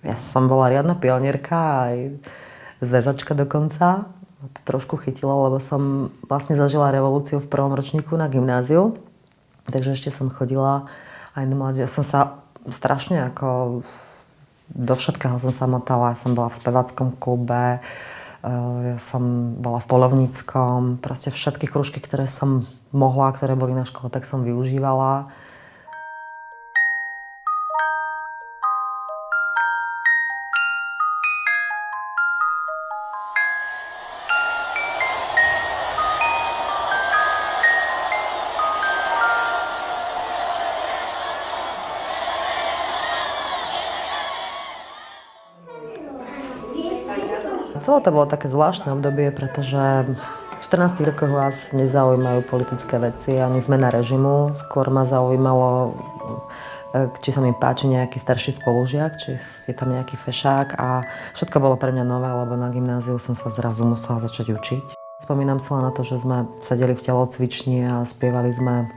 Ja som bola riadna pionierka, aj zväzačka dokonca. To trošku chytilo, lebo som vlastne zažila revolúciu v prvom ročníku na gymnáziu. Takže ešte som chodila aj do mládeže. Ja som sa strašne ako do všetkého som sa motala. Ja som bola v speváckom klube, ja som bola v poľovníckom. Proste všetky krúžky, ktoré som mohla, ktoré boli na škole, tak som využívala. Celé to bolo také zvláštne obdobie, pretože v 14 rokoch vás nezaujímajú politické veci ani zmena režimu. Skôr ma zaujímalo, či sa mi páči nejaký starší spolužiak, či je tam nejaký fešák a všetko bolo pre mňa nové, lebo na gymnáziu som sa zrazu musela začať učiť. Spomínam sa len na to, že sme sedeli v telocvični a spievali sme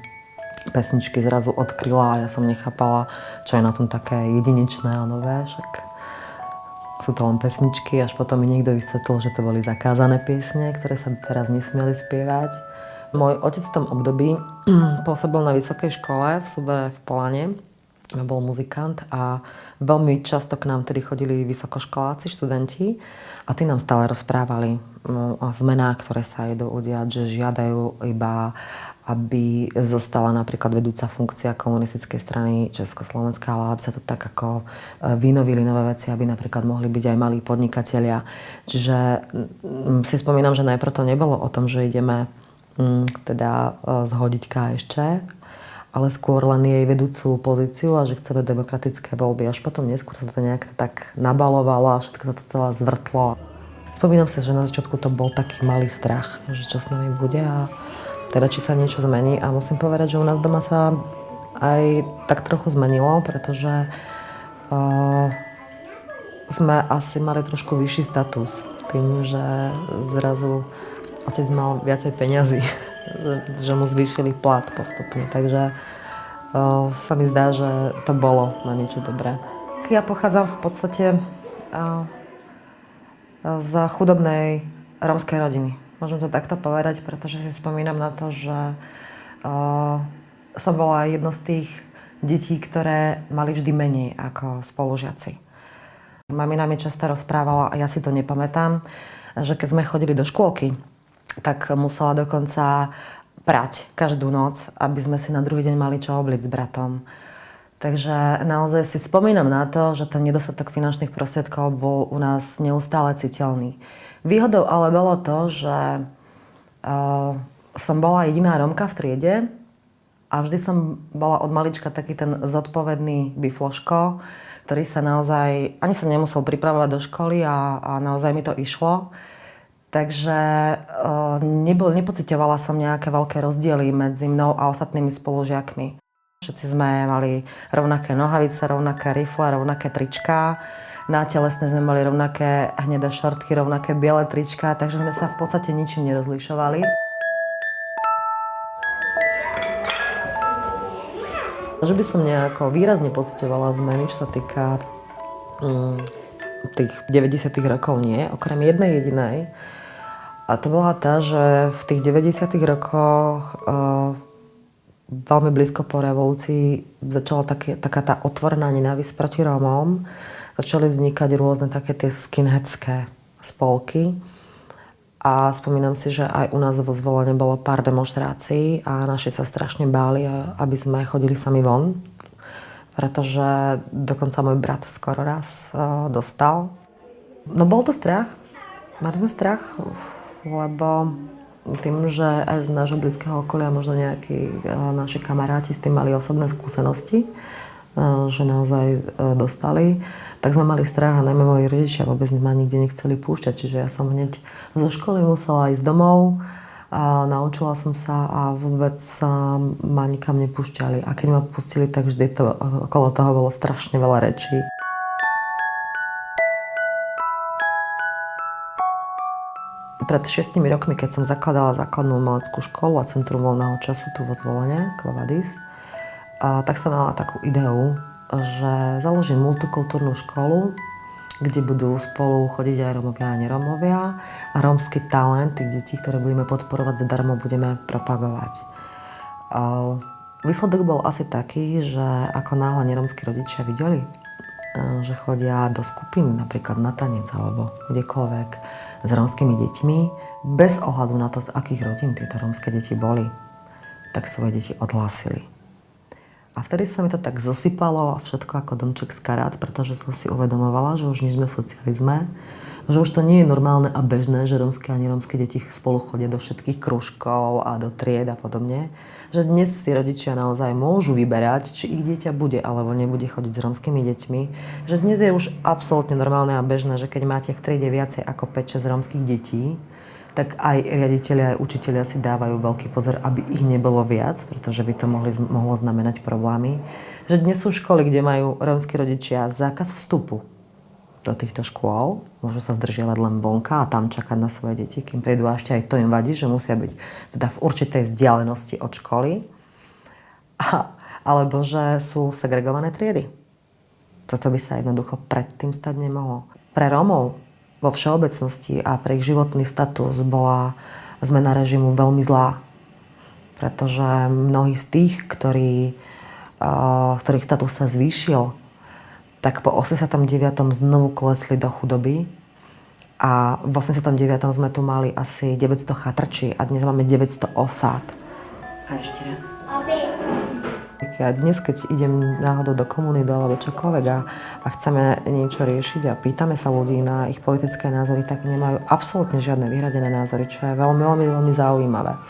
pesničky zrazu od Kryla a ja som nechápala, čo je na tom také jedinečné a nové, však sú to len pesničky, až potom mi niekto vysvetlil, že to boli zakázané piesne, ktoré sa teraz nesmieli spievať. Môj otec v tom období pôsobil na vysokej škole v súbore v Polane. Bol muzikant a veľmi často k nám tedy chodili vysokoškoláci, študenti a tí nám stále rozprávali o zmenách, ktoré sa idú udiať, že žiadajú iba, aby zostala napríklad vedúca funkcia komunistickej strany Československa, ale aby sa to tak ako vynovili nové veci, aby napríklad mohli byť aj malí podnikatelia. Čiže si spomínam, že najprv to nebolo o tom, že ideme teda zhodiť KSČ, ale skôr len jej vedúcu pozíciu a že chceme demokratické voľby. Až potom neskôr sa to nejak tak nabalovalo a všetko sa to celé zvrtlo. Spomínam si, že na začiatku to bol taký malý strach, že čo s nami bude a teda či sa niečo zmení. A musím povedať, že u nás doma sa aj tak trochu zmenilo, pretože sme asi mali trošku vyšší status tým, že zrazu otec mal viacej peňazí, že mu zvýšili plat postupne. Takže sa mi zdá, že to bolo na niečo dobré. Ja pochádzam v podstate z chudobnej rómskej rodiny. Môžem to takto povedať, pretože si spomínam na to, že som bola jedno z tých detí, ktoré mali vždy menej ako spolužiaci. Mamina mi často rozprávala, a ja si to nepamätám, že keď sme chodili do škôlky, tak musela dokonca prať každú noc, aby sme si na druhý deň mali čo obliť s bratom. Takže naozaj si spomínam na to, že ten nedostatok finančných prostriedkov bol u nás neustále citeľný. Výhodou ale bolo to, že som bola jediná Rómka v triede a vždy som bola od malička taký ten zodpovedný bifloško, ktorý sa naozaj, ani sa nemusel pripravovať do školy a naozaj mi to išlo. Takže nepociťovala som nejaké veľké rozdiely medzi mnou a ostatnými spolužiakmi. Všetci sme mali rovnaké nohavice, rovnaké rifle, rovnaké tričká. Na telesné sme mali rovnaké hnedé šortky, rovnaké biele trička, takže sme sa v podstate ničím nerozlišovali. Že by som nejako výrazne pociťovala zmeny, čo sa týka tých 90. rokov nie, okrem jednej jedinej. A to bola tá, že v tých 90. rokoch veľmi blízko po revolúcii začala taká tá otvorená nenávisť proti Rómom. Začali vznikať rôzne také tie skinheadské spolky. A spomínam si, že aj u nás vo Zvolene bolo pár demonštrácií a naši sa strašne báli, aby sme chodili sami von. Pretože dokonca môj brat skoro raz dostal. No bol to strach. Mali sme strach, lebo tým, že aj z nášho blízkeho okolia možno nejakí naši kamaráti s tým mali osobné skúsenosti, že naozaj dostali, tak sme mali strach a najmä moji rodičia vôbec ma nikde nechceli púšťať. Čiže ja som hneď zo školy musela ísť domov a naučila som sa a vôbec ma nikam nepúšťali. A keď ma pustili, tak vždy to, okolo toho bolo strašne veľa rečí. Pred 6 rokmi, keď som zakladala základnú umeleckú školu a Centrum voľného času tu vo Zvolene, Quo Vadis, tak som mala takú ideu, že založím multikultúrnu školu kde budú spolu chodiť aj Rómovia a nerómovia a rómsky talent tých detí, ktoré budeme podporovať zadarmo, budeme propagovať. Výsledok bol asi taký, že ako náhle nerómski rodičia videli, že chodia do skupín, napríklad na tanec alebo kdekoľvek s rómskymi deťmi, bez ohľadu na to, z akých rodín tieto rómske deti boli, tak svoje deti odhlásili. A vtedy sa mi to tak zosypalo všetko ako domček z karát, pretože som si uvedomovala, že už nie sme v socializme, že už to nie je normálne a bežné, že rómske a nerómske deti spolu chodia do všetkých krúžkov a do tried a podobne. Že dnes si rodičia naozaj môžu vyberať, či ich dieťa bude alebo nebude chodiť s rómskymi deťmi. Že dnes je už absolútne normálne a bežné, že keď máte v triede viacej ako 5-6 rómskych detí, tak aj riaditelia, aj učitelia si dávajú veľký pozor, aby ich nebolo viac, pretože by to mohlo znamenať problémy. Že dnes sú školy, kde majú rómski rodičia zákaz vstupu do týchto škôl. Môžu sa zdržiavať len vonka a tam čakať na svoje deti, kým prídu, a ešte aj to im vadí, že musia byť teda v určitej vzdialenosti od školy. Alebo že sú segregované triedy. Toto by sa jednoducho predtým stať nemohlo. Pre Rómov vo všeobecnosti a pre ich životný status bola zmena režimu veľmi zlá. Pretože mnohí z tých, ktorých status sa zvýšil, tak po 89. znovu klesli do chudoby a v 89. sme tu mali asi 900 chatrčí a dnes máme 900 osád. A ešte raz. Ja dnes, keď idem náhodou do komunity alebo čokoľvek a chceme niečo riešiť a pýtame sa ľudí na ich politické názory, tak nemajú absolútne žiadne vyhradené názory, čo je veľmi, veľmi, veľmi zaujímavé.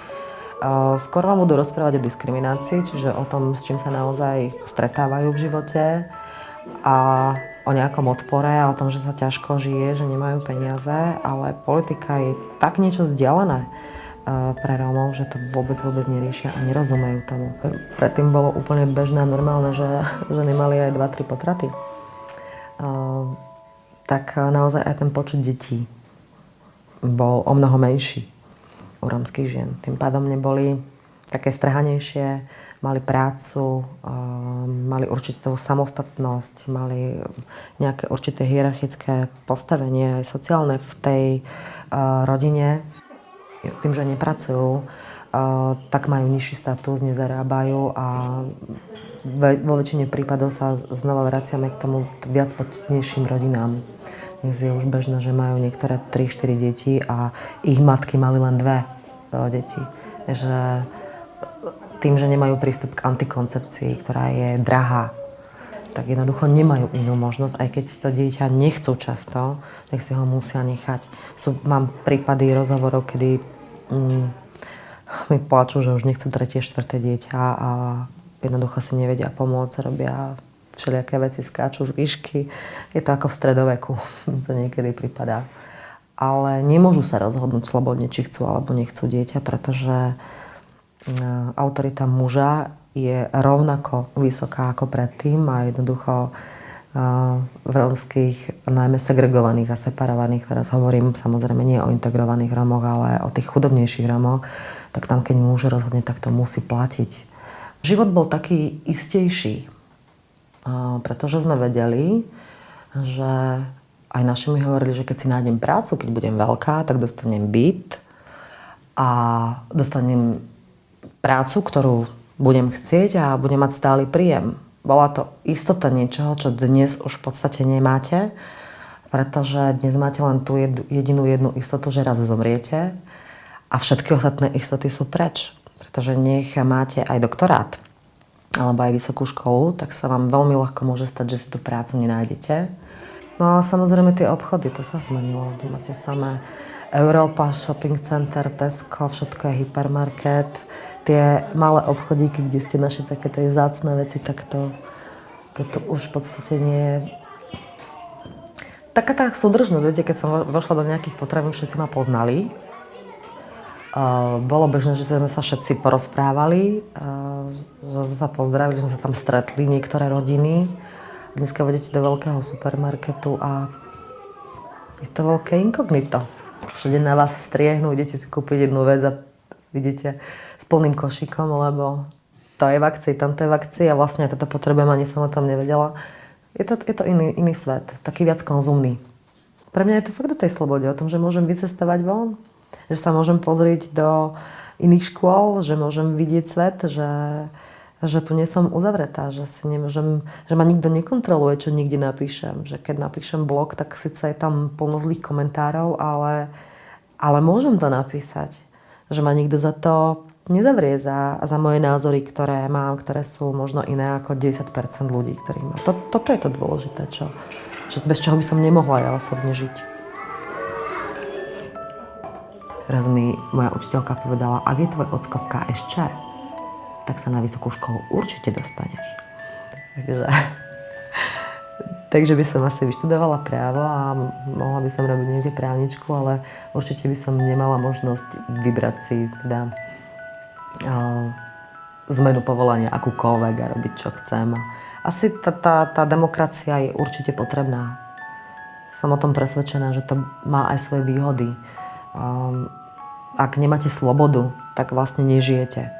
Skôr vám budú rozprávať o diskriminácii, čiže o tom, s čím sa naozaj stretávajú v živote a o nejakom odpore a o tom, že sa ťažko žije, že nemajú peniaze, ale politika je tak niečo vzdialené pre Rómov, že to vôbec neriešia a nerozumejú tomu. Predtým bolo úplne bežné a normálne, že nemali aj 2-3 potraty. Tak naozaj aj ten počet detí bol o mnoho menší u rómskych žien. Tým pádom neboli také strhanejšie, mali prácu, mali určitú samostatnosť, mali nejaké určité hierarchické postavenie aj sociálne v tej rodine. Tým, že nepracujú, tak majú nižší status, nezarábajú a vo väčšine prípadov sa znova vraciame k tomu viac početnejším rodinám. Dnes je už bežné, že majú niektoré 3-4 deti a ich matky mali len 2 deti. Že tým, že nemajú prístup k antikoncepcii, ktorá je drahá, tak jednoducho nemajú inú možnosť, aj keď to dieťa nechcú často, tak si ho musia nechať. Mám prípady rozhovorov, kedy mi pláču, že už nechcú 3. 4. dieťa a jednoducho si nevedia pomôcť, robia všelijaké veci, skáču z výšky. Je to ako v stredoveku, to niekedy pripadá. Ale nemôžu sa rozhodnúť slobodne, či chcú alebo nechcú dieťa, pretože autorita muža je rovnako vysoká ako predtým a jednoducho v rómskych, najmä segregovaných a separovaných, teraz hovorím samozrejme nie o integrovaných Rómoch, ale o tých chudobnejších Rómoch, tak tam keď muž rozhodne, tak to musí platiť. Život bol taký istejší, pretože sme vedeli, že aj naši mi hovorili, že keď si nájdem prácu, keď budem veľká, tak dostanem byt a dostanem prácu, ktorú budem chcieť a budem mať stály príjem. Bola to istota niečoho, čo dnes už v podstate nemáte, pretože dnes máte len tú jedinú istotu, že raz zomriete a všetky ostatné istoty sú preč. Pretože nech máte aj doktorát alebo aj vysokú školu, tak sa vám veľmi ľahko môže stať, že si tú prácu nenájdete. No a samozrejme tie obchody, to sa zmenilo. Máte samé Európa, shopping center, Tesco, všetko je hypermarket. Tie malé obchodíky, kde ste našli také tie vzácne veci, tak to už v podstate nie je. Taká tá súdržnosť, viete, keď som vošla do nejakých potravín, všetci ma poznali. Bolo bežné, že sme sa všetci porozprávali, že sme sa pozdravili, že sme sa tam stretli niektoré rodiny. Dneska vedete do veľkého supermarketu a je to veľké inkognito. Všade na vás striehnú, idete si kúpiť jednu vec a vidíte s plným košíkom, lebo to je v akcii, tamto je v akcii a vlastne toto potrebujem, ani som o tom nevedela. Je to iný svet, taký viac konzumný. Pre mňa je to fakt o tej slobode, o tom, že môžem vycestovať von, že sa môžem pozrieť do iných škôl, že môžem vidieť svet, že tu nie som uzavretá, že ma nikto nekontroluje, čo nikde napíšem. Že keď napíšem blog, tak síce je tam plno zlých komentárov, ale môžem to napísať. Že ma nikto za to nezavrie za moje názory, ktoré mám, ktoré sú možno iné ako 10% ľudí, ktorí má. Toto je to dôležité, bez čoho by som nemohla ja osobne žiť. Raz mi moja učiteľka povedala, ak je tvoj ocko v KSČ, tak sa na vysokú školu určite dostaneš. Takže by som asi vyštudovala právo a mohla by som robiť niekde právničku, ale určite by som nemala možnosť vybrať si teda zmenu povolania akúkoľvek a robiť, čo chcem. Asi tá demokracia je určite potrebná. Som o tom presvedčená, že to má aj svoje výhody. Ak nemáte slobodu, tak vlastne nežijete.